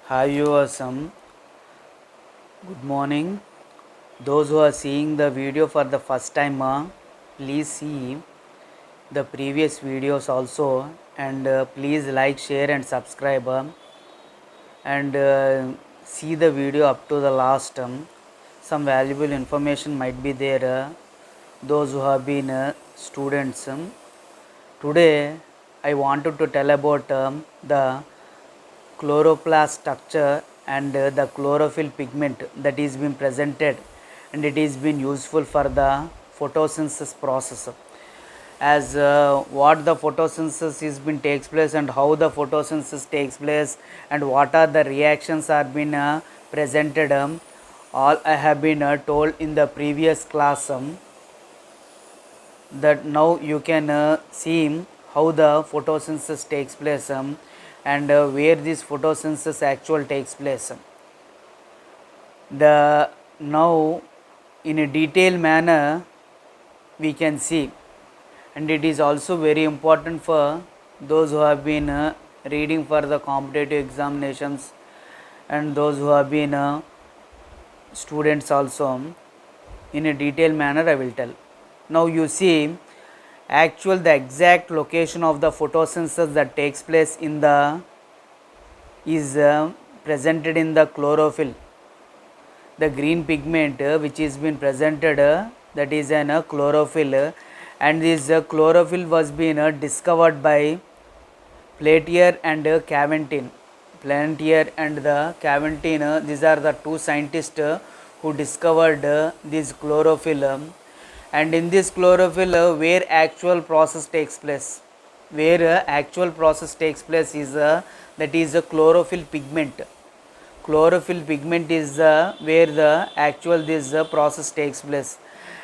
Hi viewers, good morning. Those who are seeing the video for the first time, please see the previous videos also, and please like, share and subscribe, and see the video up to the last. Some valuable information might be there. Those who have been students. Today I wanted to tell about the chloroplast structure and the chlorophyll pigment that is being presented, and it is been useful for the photosynthesis process, as what the photosynthesis is been takes place and how the photosynthesis takes place and what are the reactions are been presented, all I have been told in the previous class, that now you can see how the photosynthesis takes place, and where this photosynthesis actual takes place. The now in a detailed manner we can see, and it is also very important for those who have been reading for the competitive examinations and those who have been students also. In a detailed manner I will tell. Now you see the exact location of the photosynthesis that takes place in the is presented in the chlorophyll. The green pigment which is been presented, that is an chlorophyll, and this chlorophyll was been discovered by Platier and Caventine. Platier and the Caventine, these are the two scientists who discovered this chlorophyll, and in this chlorophyll where actual process takes place, is that is a chlorophyll pigment. Chlorophyll pigment is where the actual this process takes place,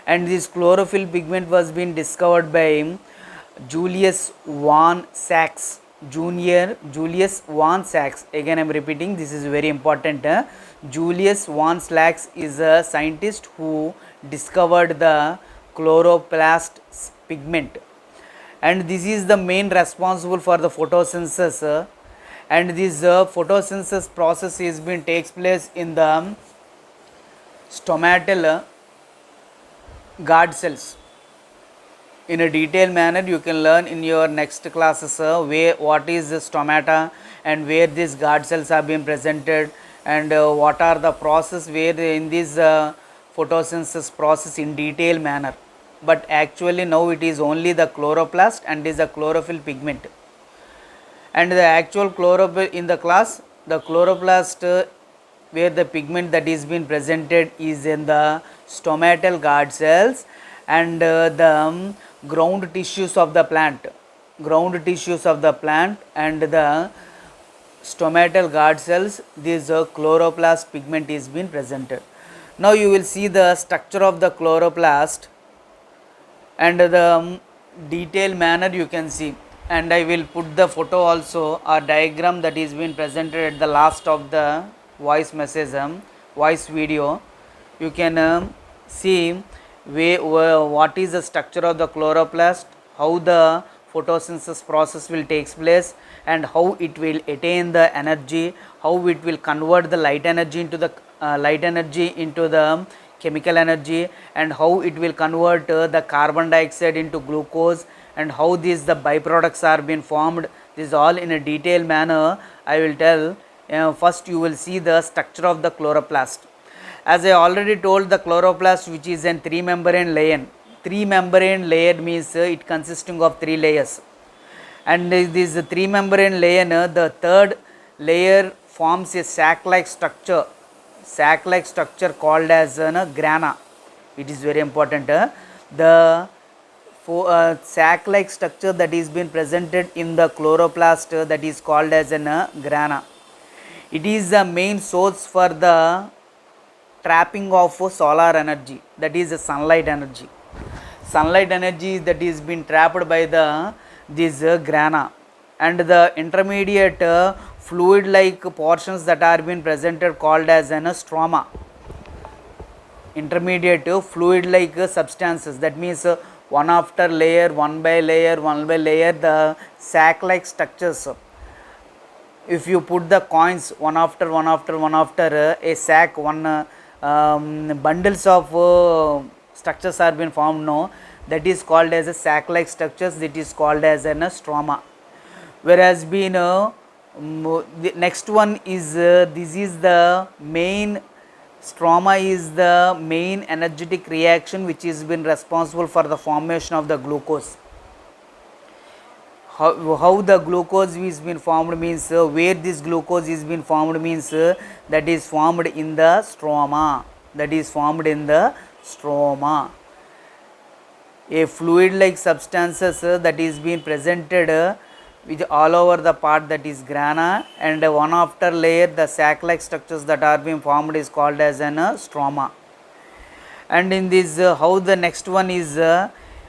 and this chlorophyll pigment was been discovered by Julius von Sachs. Julius von Sachs. Again I am repeating, this is very important. Julius von Sachs is a scientist who discovered the chloroplast pigment, and this is the main responsible for the photosynthesis, and this photosynthesis process is been takes place in the stomatal guard cells. In a detailed manner you can learn in your next classes where what is the stomata and where these guard cells are being presented, and what are the process where in this photosynthesis process in detailed manner. But actually now it is only the chloroplast and is a chlorophyll pigment, and the actual chlorophyll in the class, the chloroplast where the pigment that is been presented is in the stomatal guard cells, and the ground tissues of the plant, and the stomatal guard cells, this chloroplast pigment is been presented. Now you will see the structure of the chloroplast, and the detailed manner you can see, and I will put the photo also or diagram that is been presented at the last of the voice message, voice video. You can see what is the structure of the chloroplast, how the photosynthesis process will takes place, and how it will attain the energy, how it will convert the light energy into the chemical energy, and how it will convert the carbon dioxide into glucose, and how these the byproducts are being formed. This is all in a detailed manner I will tell. First you will see the structure of the chloroplast. As I already told, the chloroplast, which is a three membrane layer. Three membrane layer means it consisting of three layers, and this three membrane layer, the third layer forms a sac like structure called as grana. It is very important. The sac like structure that is been presented in the chloroplast, that is called as an grana. It is the main source for the trapping of solar energy, that is the sunlight energy. Sunlight energy that is been trapped by the this grana, and the intermediate fluid like portions that are being presented called as an stroma. Intermediate fluid like substances, that means one after layer, one by layer, the sac like structures if you put the coins one after one after one after a sack, one bundles of structures are being formed, no, that is called as a sack like structures, that is called as an stroma. Whereas being the next one is this is the main stroma, is the main energetic reaction which is been responsible for the formation of the glucose. How the glucose is been formed means where this glucose is been formed means that is formed in the stroma, that is formed in the stroma. A fluid like substances that is being presented with all over the part, that is grana, and one after layer the sac like structures that are being formed is called as an stroma. And in this how the next one is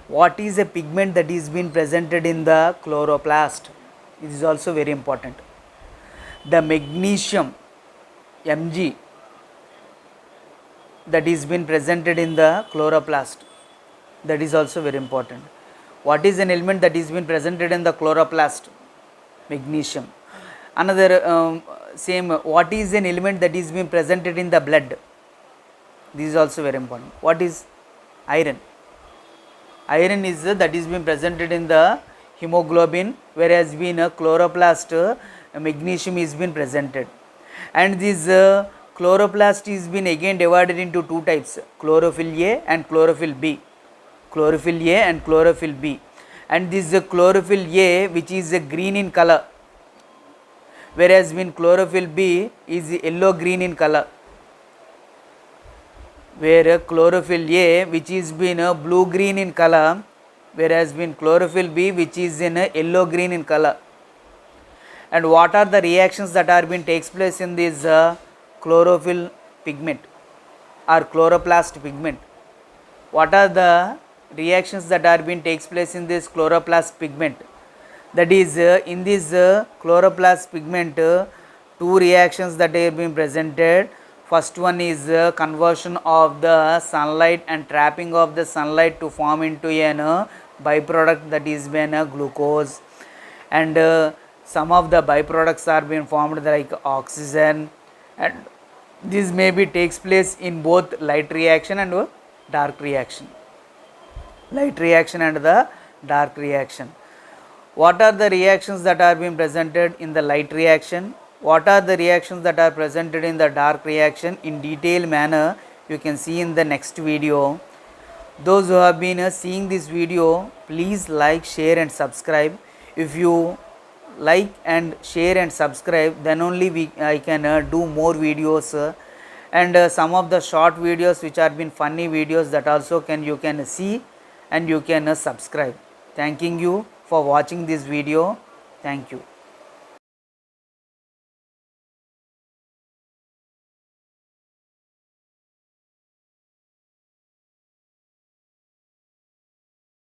what is a pigment that is being presented in the chloroplast, it is also very important. The magnesium Mg that is been presented in the chloroplast, that is also very important. What is an element that is been presented in the chloroplast? Magnesium. Another same, what is an element that is being presented in the blood? This is also very important. What is iron? Iron is that is being presented in the hemoglobin, whereas being a chloroplast magnesium is been presented. And this chloroplast is been again divided into two types, chlorophyll A and chlorophyll B. Chlorophyll A and chlorophyll B. And this chlorophyll A which is green in color, whereas when chlorophyll B is yellow green in color, where chlorophyll A which is been blue green in color, whereas when chlorophyll B which is in yellow green in color. And what are the reactions that are being takes place in this chlorophyll pigment or chloroplast pigment? What are the reactions that are being takes place in this chloroplast pigment? That is in this chloroplast pigment two reactions that are being presented. First one is conversion of the sunlight and trapping of the sunlight to form into a byproduct, that is been glucose. And some of the byproducts are being formed like oxygen, and this maybe takes place in both light reaction and dark reaction. Light reaction and the dark reaction. What are the reactions that are being presented in the light reaction? What are the reactions that are presented in the dark reaction? In detailed manner you can see in the next video. Those who have been seeing this video, please like, share and subscribe. If you like and share and subscribe, then only I can do more videos, and some of the short videos which are been funny videos, that also you can see and you can subscribe. Thanking you for watching this video. Thank you.